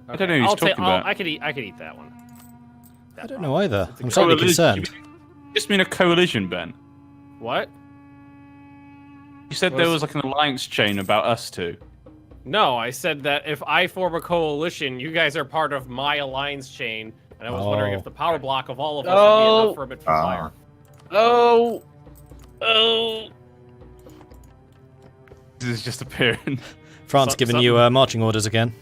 I don't know who he's talking about. I could eat that one. I don't know either. I'm slightly concerned. You just mean a coalition, Ben? What? You said there was like an alliance chain about us two. No, I said that if I form a coalition, you guys are part of my alliance chain, and I was wondering if the power block of all of us would be enough for a bit for fire. This is just appearing. France giving you marching orders again.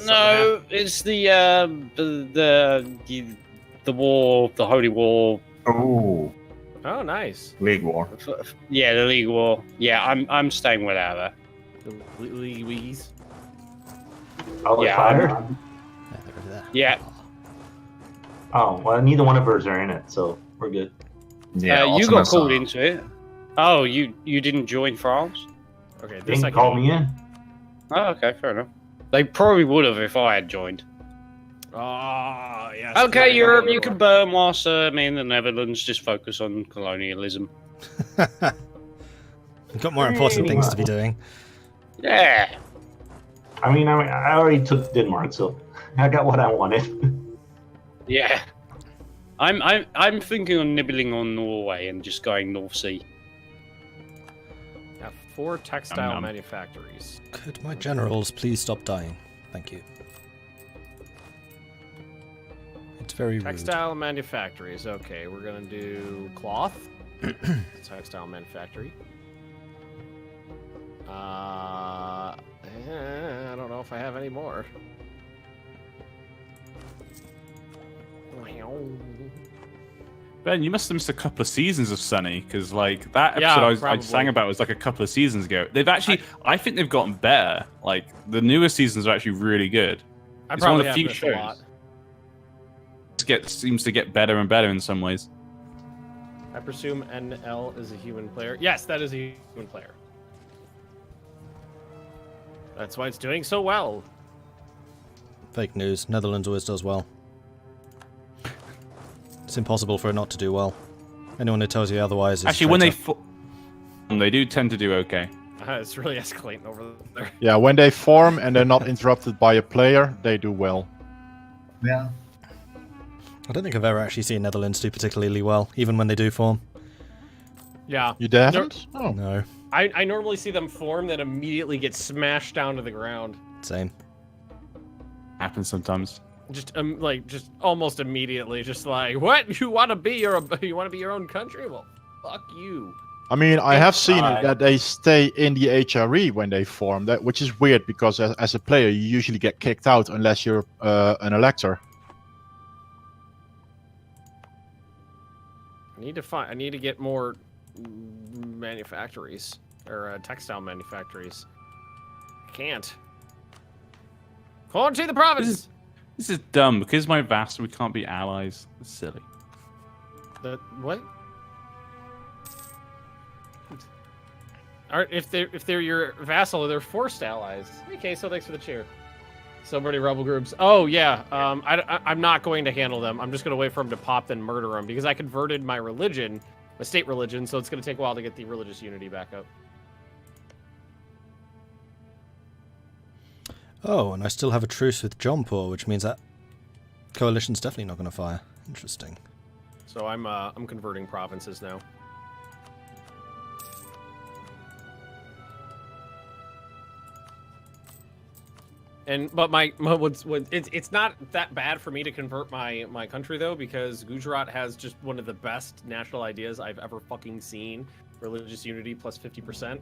No, it's the war, the Holy War. Oh. Oh, nice. League War. Yeah, the League War. Yeah, I'm staying without her. The Leagues. Oh, yeah, fire? Yeah. Oh, well, neither one of us are in it, so we're good. Yeah, you got called into it. Oh, you didn't join France? Okay, They didn't call me in. Oh, okay, fair enough. They probably would have if I had joined. Ah, yes. Okay, Europe, you can burn whilst me in the Netherlands just focus on colonialism. We've got more important things to be doing. Yeah. I mean, I already took Denmark, so I got what I wanted. Yeah. I'm thinking on nibbling on Norway and just going North Sea. Got 4 textile manufactories. Could my generals please stop dying? Thank you. It's very Textile manufactories. Okay, we're gonna do cloth. Textile manufactory. I don't know if I have any more. Ben, you must have missed a couple of seasons of Sunny, because like that episode I sang about was like a couple of seasons ago. They've actually, I think they've gotten better. Like the newer seasons are actually really good. It's one of the few shows. Seems to get better and better in some ways. I presume NL is a human player. Yes, that is a human player. That's why it's doing so well. Fake news. Netherlands always does well. It's impossible for it not to do well. Anyone who tells you otherwise is actually when they do tend to do okay. It's really escalating over there. Yeah, when they form and they're not interrupted by a player, they do well. Yeah. I don't think I've ever actually seen Netherlands do particularly well, even when they do form. Yeah. You haven't? Oh. No. I normally see them form, then immediately get smashed down to the ground. Same. Happens sometimes. Just just almost immediately, just like, what? You want to be your own country? Well, fuck you. I mean, I have seen that they stay in the HRE when they form, which is weird because as a player you usually get kicked out unless you're an elector. I need to get more manufactories or textile manufactories. I can't. Quarantine the province. This is dumb because my vassal we can't be allies. It's silly. What? If they're your vassal, they're forced allies. Okay, so thanks for the cheer. So many rebel groups. Oh yeah, I'm not going to handle them. I'm just going to wait for them to pop, then murder them because I converted my religion, my state religion, so it's going to take a while to get the religious unity back up. Oh, and I still have a truce with Jampur, which means that coalition's definitely not going to fire. Interesting. So I'm converting provinces now. But it's not that bad for me to convert my country though, because Gujarat has just one of the best national ideas I've ever fucking seen: religious unity plus 50%.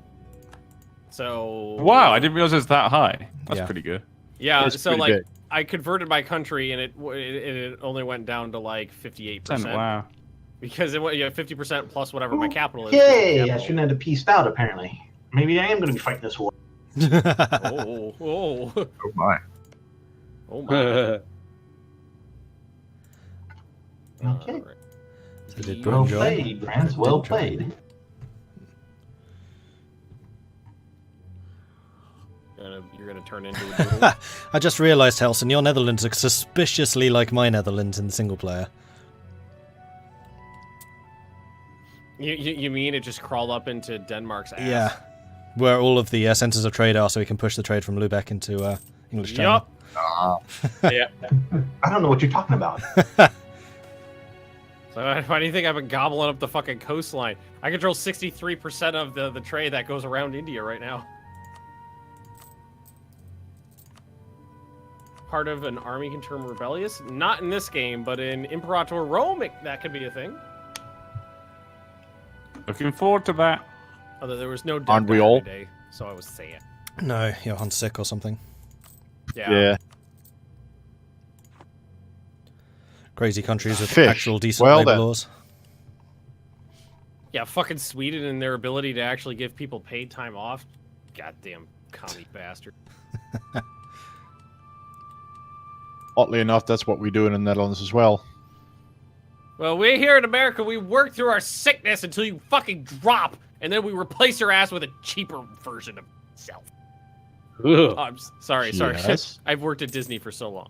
So wow, I didn't realize it was that high. That's pretty good. Yeah, so like big. I converted my country and it only went down to like 58%. Wow. Because it went 50% plus whatever my capital is. Yay! I shouldn't have pieced out apparently. Maybe I am going to be fighting this war. Oh my. Oh my. Okay. So well played, friends. Well played. You're gonna turn into a doodle. I just realised, Hellsen, your Netherlands are suspiciously like my Netherlands in the single player. You mean it just crawled up into Denmark's ass? Yeah. Where all of the centres of trade are, so we can push the trade from Lubeck into English Channel. Yup. Yeah. I don't know what you're talking about. So why do you think I've been gobbling up the fucking coastline? I control 63% of the trade that goes around India right now. Part of an army can turn rebellious? Not in this game, but in Imperator Rome, that could be a thing. Looking forward to that. Although there was no Aren't we all? today, so I was saying. No, Johan's sick or something. Yeah. Crazy countries with Fish. actual decent Well labor then. laws. Yeah, fucking Sweden and their ability to actually give people paid time off. Goddamn commie bastard. Oddly enough, that's what we do in the Netherlands as well. Well, we here in America, we work through our sickness until you fucking drop, and then we replace your ass with a cheaper version of itself. Oh, I'm sorry. Yes. I've worked at Disney for so long.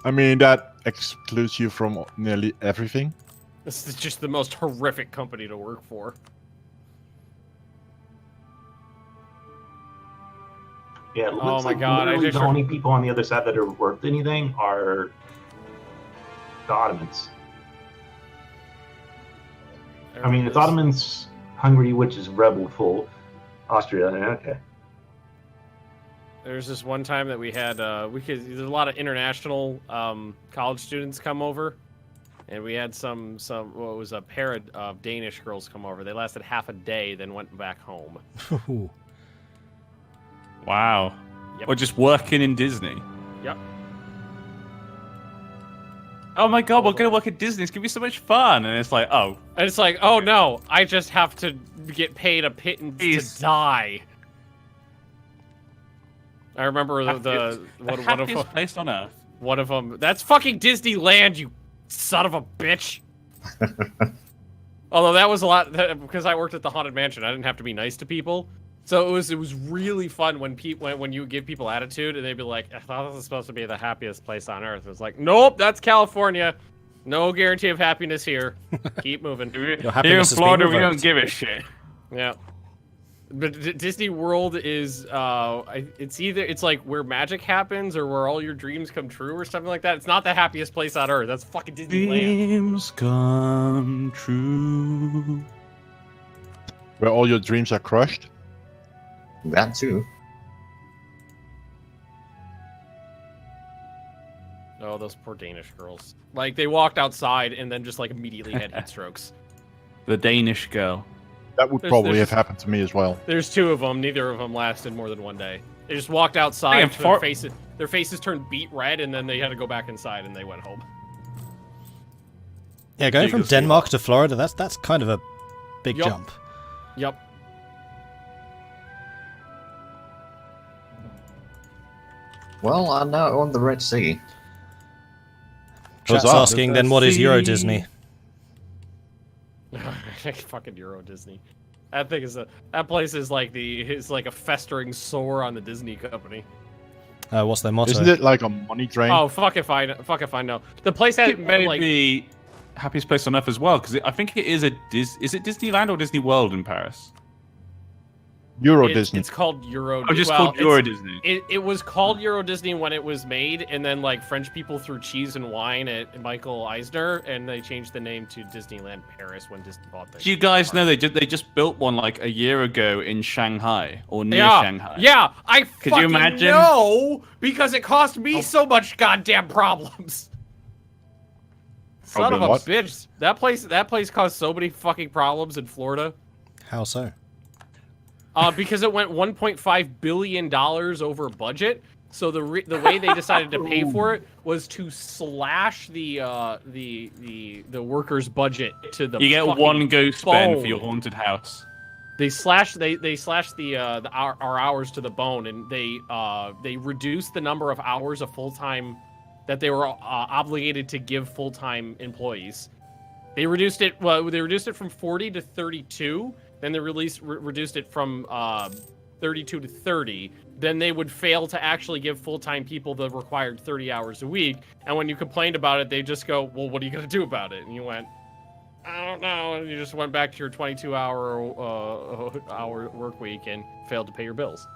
I mean, that excludes you from nearly everything. This is just the most horrific company to work for. Yeah, it looks my like God, I literally just the only people on the other side that are worth anything are the Ottomans. I mean, it's Ottomans, Hungary, which is rebel-full, Austria, okay. There's this one time that we had, there's a lot of international college students come over, and we had a pair of Danish girls come over. They lasted half a day, then went back home. Wow. Yep. Or just working in Disney. Yep. Oh my god, we're gonna work at Disney. It's gonna be so much fun. And it's like, oh. And it's like, oh no, I just have to get paid a pittance to die. I remember one of them. Place on Earth. One of them. That's fucking Disneyland, you son of a bitch. Although that was a lot because I worked at the Haunted Mansion. I didn't have to be nice to people, so it was really fun when you give people attitude and they'd be like, "I thought this was supposed to be the happiest place on earth." It was like, "Nope, that's California. No guarantee of happiness here. Keep moving." Here in Florida, we don't give a shit. Yeah. But Disney World is, it's like where magic happens or where all your dreams come true or something like that. It's not the happiest place on earth. That's fucking Disneyland. Dreams come true. Where all your dreams are crushed. That too. Oh, those poor Danish girls. Like, they walked outside and then just, like, immediately had heat strokes. The Danish girl. That would probably have happened to me as well. There's two of them. Neither of them lasted more than one day. They just walked outside. Their faces turned beet red, and then they had to go back inside, and they went home. Yeah, going from Denmark to Florida, that's kind of a big jump. Yep. Well, I'm now on the Red Sea. Chat's asking, then what is Euro Disney? Fucking Euro Disney. That thing is that place is like a festering sore on the Disney company. What's their motto? Isn't it like a money drain? Oh, fuck if I know. The place has may like be happiest place on earth as well, because I think it is is it Disneyland or Disney World in Paris? Euro Disney. It's called Euro. Oh, just called Euro Disney. It was called Euro Disney when it was made, and then like French people threw cheese and wine at Michael Eisner, and they changed the name to Disneyland Paris when Disney bought the. Do you guys know they just built one like a year ago in Shanghai or near Shanghai? Yeah, I Could you imagine? know because it cost me so much goddamn problems. Son of a bitch! That place caused so many fucking problems in Florida. How so? Because it went $1.5 billion over budget. So the way they decided to pay for it was to slash the workers' budget to the. You get one go spend for your haunted house. They slashed our hours to the bone, and they reduced the number of hours of full time that they were obligated to give full time employees. They reduced it. Well, they reduced it from 40 to 32. Then they reduced it from 32 to 30. Then they would fail to actually give full-time people the required 30 hours a week. And when you complained about it, they just go, well, what are you going to do about it? And you went, I don't know. And you just went back to your 22-hour work week and failed to pay your bills.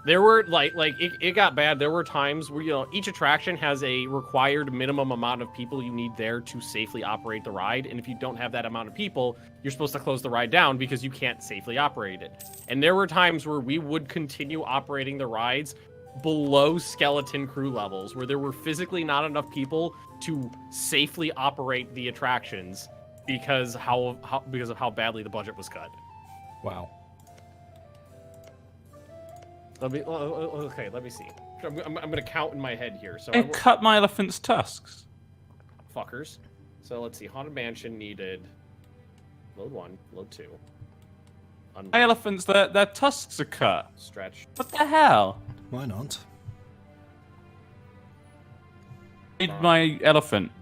There were it got bad. There were times where each attraction has a required minimum amount of people you need there to safely operate the ride, and if you don't have that amount of people, you're supposed to close the ride down because you can't safely operate it. And there were times where we would continue operating the rides below skeleton crew levels, where there were physically not enough people to safely operate the attractions because of how badly the budget was cut. Wow. Let me see. I'm gonna count in my head here. So I cut my elephant's tusks. Fuckers. So let's see. Haunted Mansion needed load 1, load 2. My elephants, their tusks are cut. Stretch. What the hell? Why not? I need my elephant.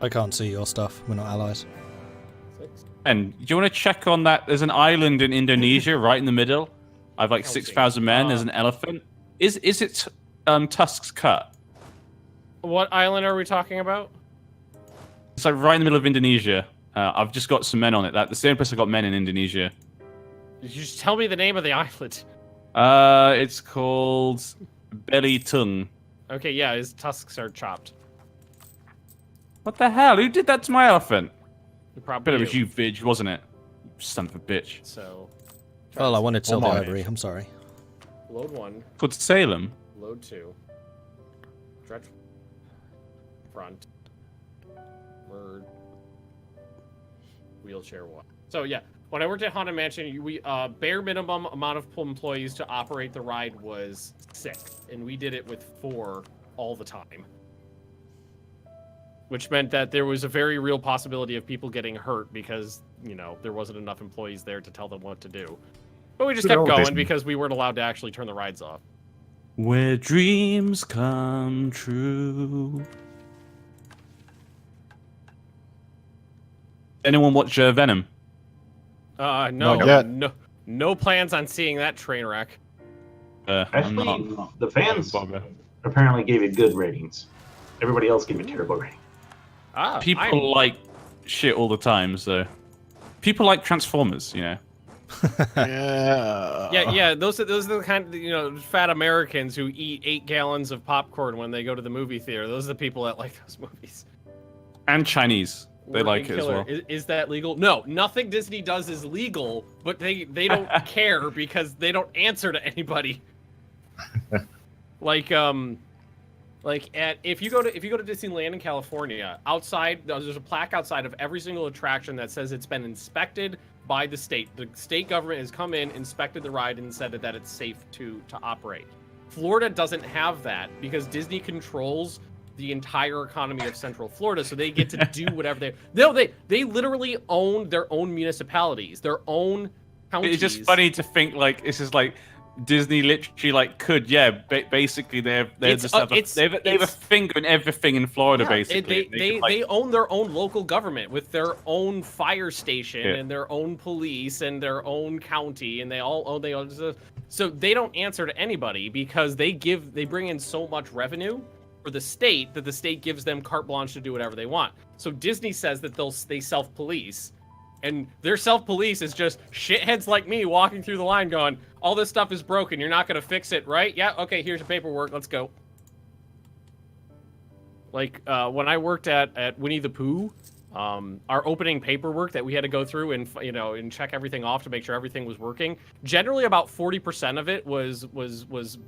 I can't see your stuff. We're not allies. 6. And do you want to check on that? There's an island in Indonesia right in the middle. I have like 6,000 men. There's an elephant. Is its tusks cut? What island are we talking about? It's like right in the middle of Indonesia. I've just got some men on it. That's the only place I got men in Indonesia. Did you just tell me the name of the island? It's called Belitung. Okay, yeah, his tusks are chopped. What the hell? Who did that to my elephant? Probably But it was you, bitch, wasn't it? Son of a bitch. So. Well, I wanted Silver my Ivory. I'm sorry. Load 1. Called Salem. Load 2. Stretch. Front. Word. Wheelchair 1. So yeah, when I worked at Haunted Mansion, we bare minimum amount of employees to operate the ride was 6, and we did it with 4 all the time. Which meant that there was a very real possibility of people getting hurt because, there wasn't enough employees there to tell them what to do. But we just kept going because we weren't allowed to actually turn the rides off. Where dreams come true. Anyone watch Venom? No plans on seeing that train wreck. Actually, the fans apparently gave it good ratings. Everybody else gave it terrible ratings. People like shit all the time, so people like Transformers, Yeah. Yeah. Those are the kind of fat Americans who eat 8 gallons of popcorn when they go to the movie theater. Those are the people that like those movies. And Chinese, they like it as well. Is that legal? No, nothing Disney does is legal, but they don't care because they don't answer to anybody. If you go to Disneyland in California, outside there's a plaque outside of every single attraction that says it's been inspected by the state. The state government has come in, inspected the ride, and said that it's safe to operate. Florida doesn't have that because Disney controls the entire economy of Central Florida, so they get to do whatever they literally own their own municipalities, their own counties. It's just funny to think this is like Disney literally basically they have a finger in everything in Florida. Yeah, basically they own their own local government with their own fire station and their own police and their own county, and they own so they don't answer to anybody because they bring in so much revenue for the state that the state gives them carte blanche to do whatever they want. So Disney says that they self-police. And their self-police is just shitheads like me walking through the line going, all this stuff is broken, you're not going to fix it, right? Yeah, okay, here's your paperwork, let's go. When I worked at Winnie the Pooh, our opening paperwork that we had to go through and check everything off to make sure everything was working, generally about 40% of it was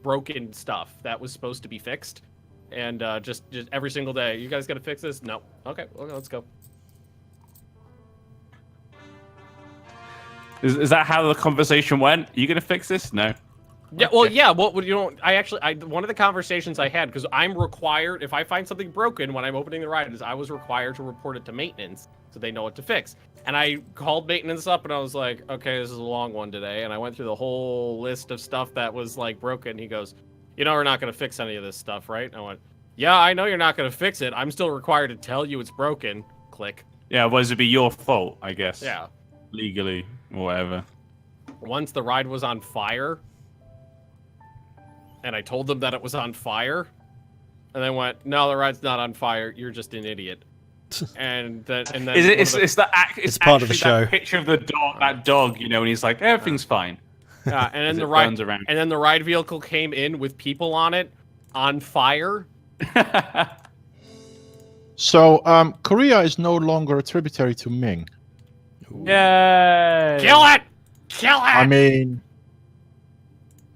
broken stuff that was supposed to be fixed. And just every single day, you guys got to fix this? No. Okay, let's go. Is that how the conversation went? Are you gonna fix this? No. Yeah. Well, yeah. Well, one of the conversations I had, because I'm required, if I find something broken when I'm opening the ride, is I was required to report it to maintenance so they know what to fix. And I called maintenance up and I was like, okay, this is a long one today. And I went through the whole list of stuff that was broken. He goes, we're not gonna fix any of this stuff, right? And I went, yeah, I know you're not gonna fix it. I'm still required to tell you it's broken. Click. Yeah. Well, it'd be your fault, I guess. Yeah. Legally. Or whatever. Once the ride was on fire, and I told them that it was on fire, and they went, "No, the ride's not on fire. You're just an idiot." And then it's part of the show. That picture of the dog, and he's like, everything's fine. And then As the it ride burns around. and then the ride vehicle came in with people on it, on fire. So, Korea is no longer a tributary to Ming. Yay! Kill it! Kill it! I mean,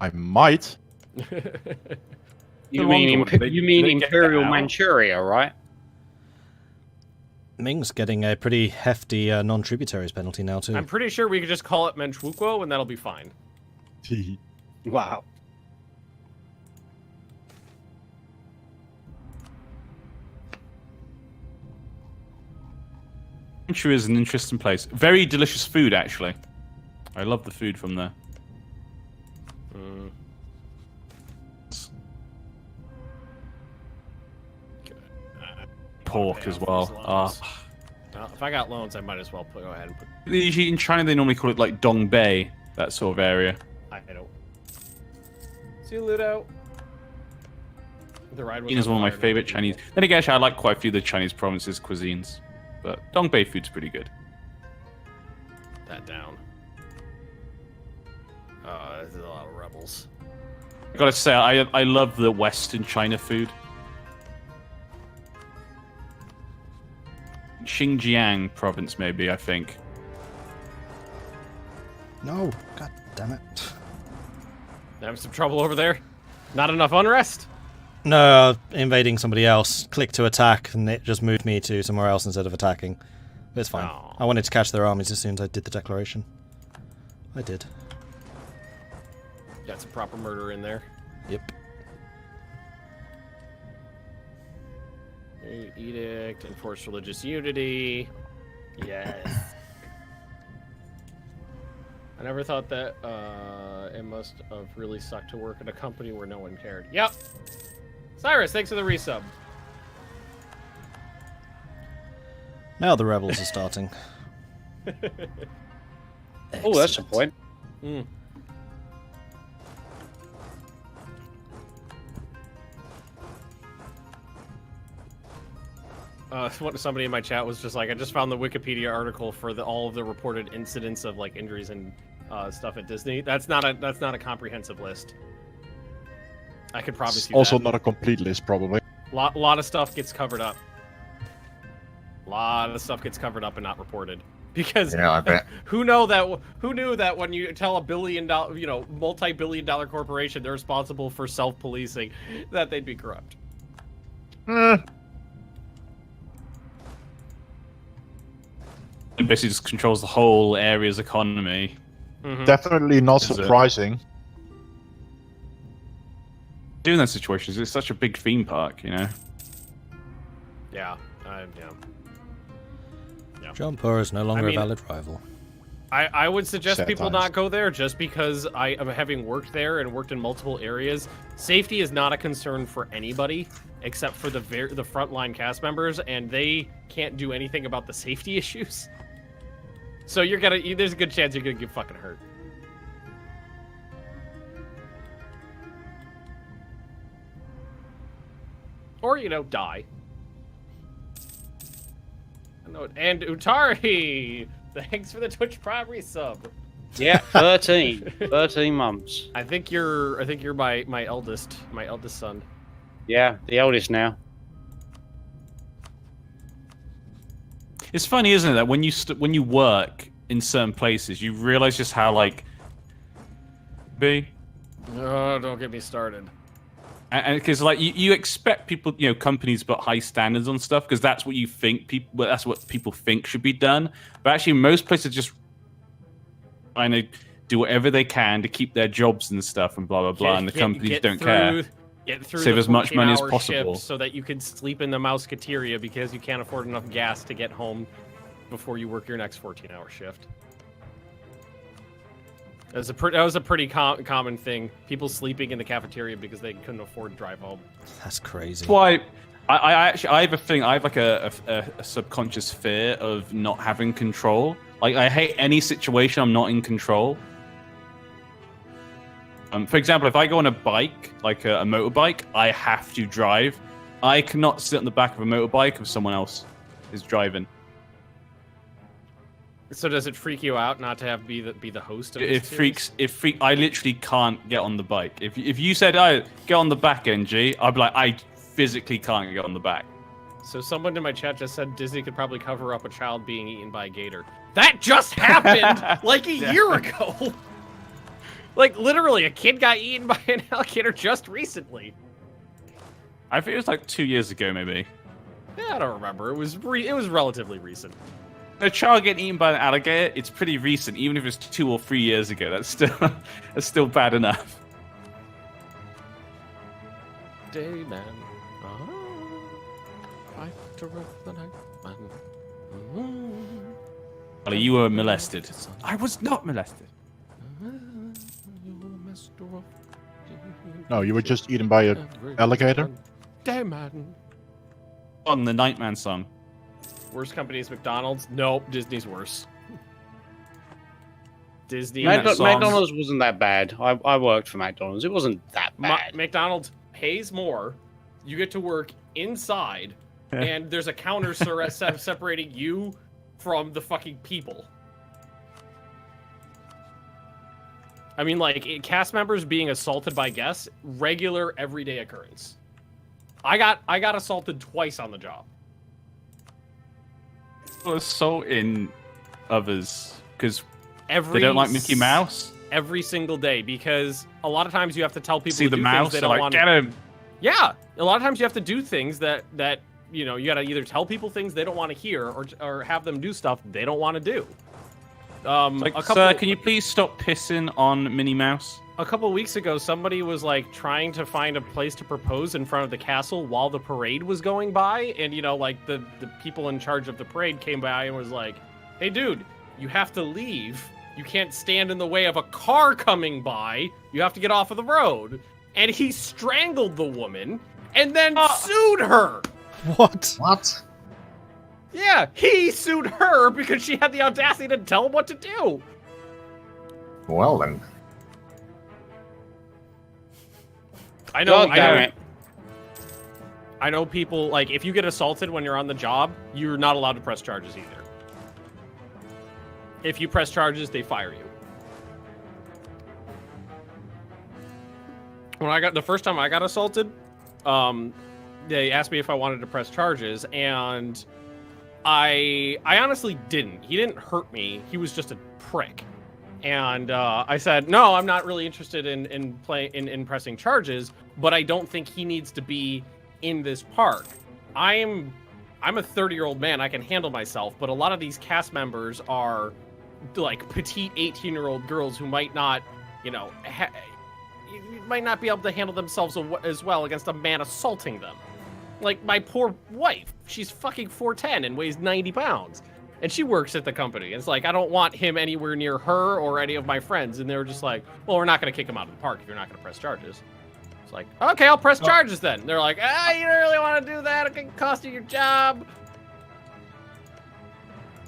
I might. You The mean Mongol, they get Imperial out. Manchuria, right? Ming's getting a pretty hefty non-tributaries penalty now too. I'm pretty sure we could just call it Manchukuo and that'll be fine. Wow. Manchuria is an interesting place. Very delicious food, actually. I love the food from there. Mm. Pork as well. Well, if I got loans, I might as well go ahead and put. Usually in China, they normally call it like Dongbei, that sort of area. I don't. See you, Ludo. The ride was China's on one of my fire, favorite no Chinese. people. Then again, actually, I like quite a few of the Chinese provinces' cuisines, but Dongbei food's pretty good. That down. There's a lot of rebels. I gotta say, I love the Western China food. Xinjiang province, maybe, I think. No, god damn it. Having some trouble over there? Not enough unrest? No, invading somebody else. Click to attack, and it just moved me to somewhere else instead of attacking. But it's fine. Oh. I wanted to catch their armies as soon as I did the declaration. I did. Got some proper murder in there. Yep. Edict, enforce religious unity. Yes. I never thought that it must have really sucked to work at a company where no one cared. Yep. Cyrus, thanks for the resub. Now the rebels are starting. Oh, that's a point. Mm. Somebody in my chat was just like, I just found the Wikipedia article for all of the reported incidents of like injuries and stuff at Disney. That's not a comprehensive list. I could promise It's you. also that. not a complete list, probably. Lot of stuff gets covered up. Lot of stuff gets covered up and not reported because Yeah, I bet. who knew that when you tell a billion-dollar, multi-billion-dollar corporation they're responsible for self-policing, that they'd be corrupt. It basically just controls the whole area's economy. Mhm. Definitely not Is it? surprising. Doing that situations, it's such a big theme park, you know. Yeah. Jumper is no longer I mean- a valid rival. I would suggest Sad people times. not go there just because I am having worked there and worked in multiple areas. Safety is not a concern for anybody except for the frontline cast members, and they can't do anything about the safety issues. So there's a good chance you're gonna get fucking hurt. Or, die. And Utari! Thanks for the Twitch Prime resub. Yeah, 13. 13 months. I think you're my eldest son. Yeah, the eldest now. It's funny, isn't it, that when you work in certain places, you realize just how Oh, don't get me started. and because you expect people, companies put high standards on stuff because that's what you think that's what people think should be done. But actually, most places just trying to do whatever they can to keep their jobs and stuff and blah blah blah, and the companies don't care. Get through Save the as much money as 14-hour possible. shift so that you can sleep in the Mouseketeria because you can't afford enough gas to get home before you work your next 14-hour shift. That was a pretty common thing. People sleeping in the cafeteria because they couldn't afford to drive home. That's crazy. That's why I have a thing. I have like a subconscious fear of not having control. Like I hate any situation I'm not in control. For example, if I go on a bike, like a motorbike, I have to drive. I cannot sit on the back of a motorbike if someone else is driving. So does it freak you out not to have be the host of this It series? freaks. I literally can't get on the bike. If you said, "Oh, get on the back, NG," I'd be like, I physically can't get on the back. So someone in my chat just said Disney could probably cover up a child being eaten by a gator. That just happened like a year ago. Like literally, a kid got eaten by an alligator just recently. I think it was like 2 years ago, maybe. Yeah, I don't remember. It was relatively recent. A child getting eaten by an alligator, it's pretty recent. Even if it's 2 or 3 years ago, that's still bad enough. Dayman. Fighter of the night man. Ollie, you were molested. I was not molested. No, you were just eaten by an alligator. Dayman. On the Nightman song. Worst company is McDonald's? Nope, Disney's worse. Disney. McDonald's wasn't that bad. I worked for McDonald's. It wasn't that bad. McDonald's pays more. You get to work inside, and there's a counter separating you from the fucking people. I mean, like, cast members being assaulted by guests, regular, everyday occurrence. I got assaulted twice on the job. Assaulting others because they don't like Mickey Mouse. Every single day, because a lot of times you have to tell people See to the do mouse, things they don't like, want. get him. Yeah, a lot of times you have to do things that you know, you gotta either tell people things they don't want to hear, or have them do stuff they don't want to do. Sir, can you please stop pissing on Minnie Mouse? A couple weeks ago, somebody was like trying to find a place to propose in front of the castle while the parade was going by, and you know, like the people in charge of the parade came by and was like, "Hey, dude, you have to leave. You can't stand in the way of a car coming by. You have to get off of the road." And he strangled the woman and then sued her. What? What? Yeah, he sued her because she had the audacity to tell him what to do. Well then. I know. Damn it. I know people, like, if you get assaulted when you're on the job, you're not allowed to press charges either. If you press charges, they fire you. When the first time I got assaulted, they asked me if I wanted to press charges, and I honestly didn't. He didn't hurt me. He was just a prick. And I said, no, I'm not really interested in pressing charges, but I don't think he needs to be in this park. I'm a 30-year-old man. I can handle myself, but a lot of these cast members are like petite 18-year-old girls who might not, you know, might not be able to handle themselves as well against a man assaulting them. Like my poor wife, she's fucking 4'10" and weighs 90 pounds. And she works at the company. It's like, I don't want him anywhere near her or any of my friends. And they were just like, well, we're not going to kick him out of the park if you're not going to press charges. It's like, okay, I'll press charges then. They're like, you don't really want to do that. It can cost you your job.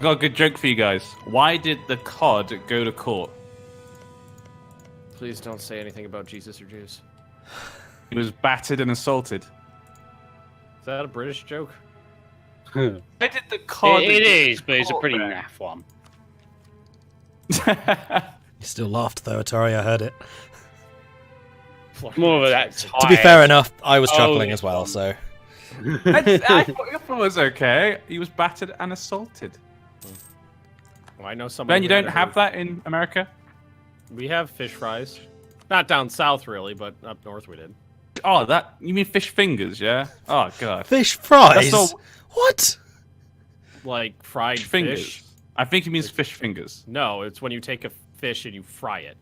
Got a good joke for you guys. Why did the cod go to court? Please don't say anything about Jesus or Jews. He was battered and assaulted. Is that a British joke? Why did the cod? It is, but it's a pretty naff one. You still laughed though, Utari. I heard it. More of that. To be fair enough, I was chuckling as well. So I thought it was okay. He was battered and assaulted. Well, I know somebody. Ben, you don't have that in America? We have fish fries. Not down south, really, but up north we did. Oh, you mean fish fingers, yeah? Oh, God. fish fries. That's all- What? Like fried fingers. fish? I think he means fish fingers. No, it's when you take a fish and you fry it.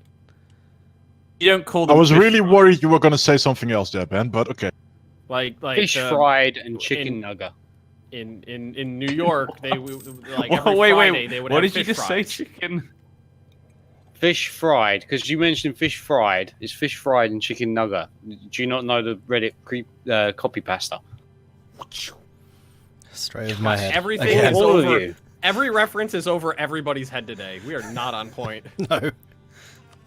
You don't call I them was fish really fries. worried you were going to say something else there, Ben, but okay. Like Fish fried and chicken nugget. In New York, they like Whoa, every wait, Friday they would what have did you fish just fries. say, chicken? Fish fried, because you mentioned fish fried. It's fish fried and chicken nugget. Do you not know the Reddit copy pasta? Straight over my head. Everything Again. is All of over. you. Every reference is over everybody's head today. We are not on point. No.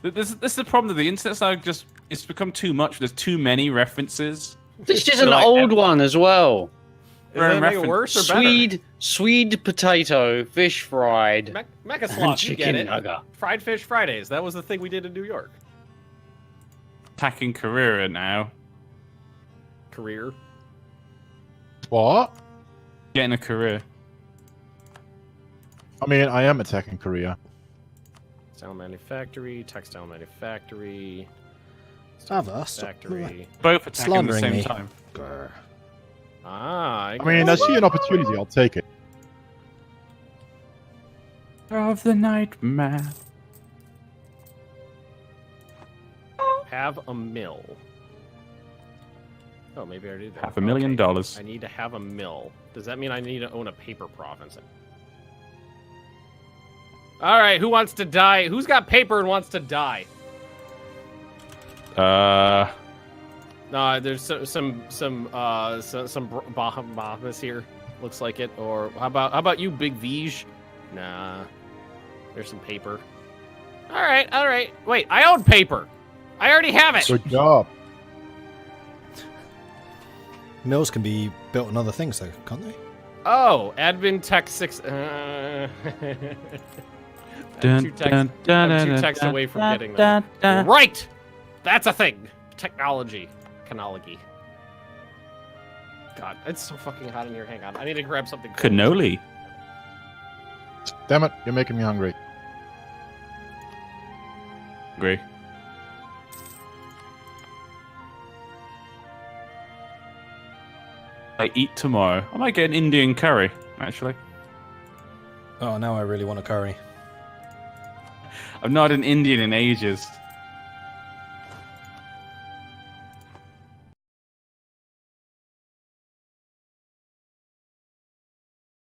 This is the problem with the internet's now it's become too much. There's too many references. This is So, an like, old one as well. that make it worse or better? Swede potato, fish fried, Mecha and Sloth, you get chicken it. nugget. Fried Fish Fridays. That was the thing we did in New York. Attacking Carrera now. Career. What? Getting a career. I mean, I am attacking Korea. Textile manufactory. Factory. Both attacking at the Slandering same me. time. I I mean, I see an opportunity. I'll take it. Of the nightmare. have a mill. Oh, maybe I already did that. $500,000. I need to have a mill. Does that mean I need to own a paper province? All right, who wants to die? Who's got paper and wants to die? There's some Bahamas here. Looks like it. Or how about you, Big Vij? Nah. There's some paper. All right. Wait, I own paper. I already have it. Good job. Mills can be built on other things, though, can't they? Oh, admin tech 6. I'm two texts away from getting them. Right! That's a thing. Technology. Canology. God, it's so fucking hot in here. Hang on. I need to grab something. Cannoli. Damn it, you're making me hungry. Agree. I eat tomorrow. I might get an Indian curry, actually. Oh, now I really want a curry. I've not had an Indian in ages.